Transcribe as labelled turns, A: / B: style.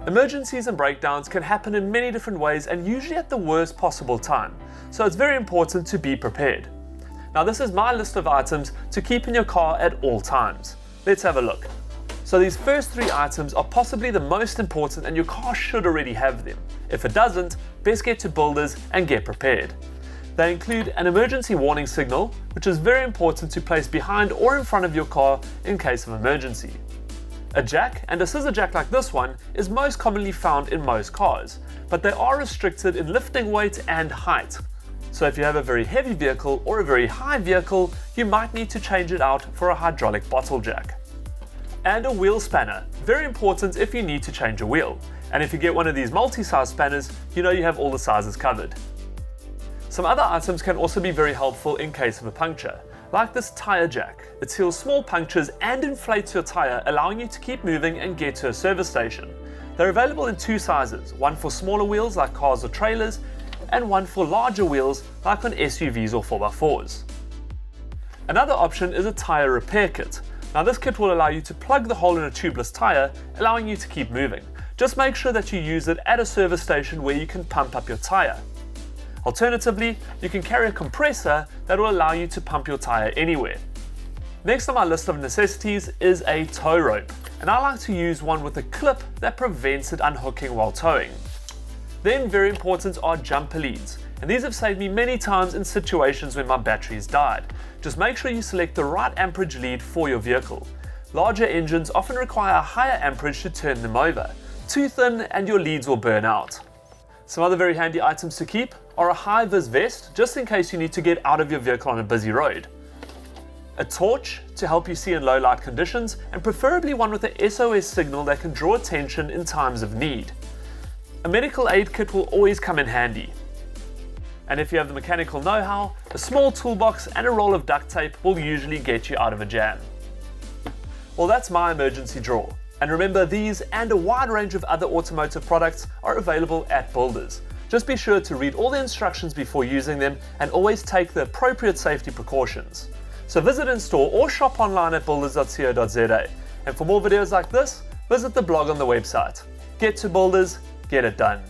A: Emergencies and breakdowns can happen in many different ways and usually at the worst possible time, so it's very important to be prepared. Now this is my list of items to keep in your car at all times. Let's have a look. So these first 3 items are possibly the most important and your car should already have them. If it doesn't, best get to Builders and get prepared. They include an emergency warning signal, which is very important to place behind or in front of your car in case of emergency. A jack and a scissor jack like this one is most commonly found in most cars, but they are restricted in lifting weight and height. So if you have a very heavy vehicle or a very high vehicle, you might need to change it out for a hydraulic bottle jack. And a wheel spanner, very important if you need to change a wheel. And if you get one of these multi-size spanners, you know you have all the sizes covered. Some other items can also be very helpful in case of a puncture, like this Tyre Jack. It seals small punctures and inflates your tyre, allowing you to keep moving and get to a service station. They're available in 2 sizes, one for smaller wheels like cars or trailers, and one for larger wheels like on SUVs or 4x4s. Another option is a tyre repair kit. Now this kit will allow you to plug the hole in a tubeless tyre, allowing you to keep moving. Just make sure that you use it at a service station where you can pump up your tyre. Alternatively, you can carry a compressor that will allow you to pump your tyre anywhere. Next on my list of necessities is a tow rope, and I like to use one with a clip that prevents it unhooking while towing. Then very important are jumper leads, and these have saved me many times in situations when my batteries died. Just make sure you select the right amperage lead for your vehicle. Larger engines often require a higher amperage to turn them over. Too thin and your leads will burn out. Some other very handy items to keep are a high Vis Vest, just in case you need to get out of your vehicle on a busy road. A torch to help you see in low light conditions, and preferably one with a SOS signal that can draw attention in times of need. A medical aid kit will always come in handy. And if you have the mechanical know-how, a small toolbox and a roll of duct tape will usually get you out of a jam. Well, that's my emergency drawer. And remember, these and a wide range of other automotive products are available at Builders. Just be sure to read all the instructions before using them and always take the appropriate safety precautions. So visit in store or shop online at builders.co.za. And for more videos like this, visit the blog on the website. Get to Builders, get it done.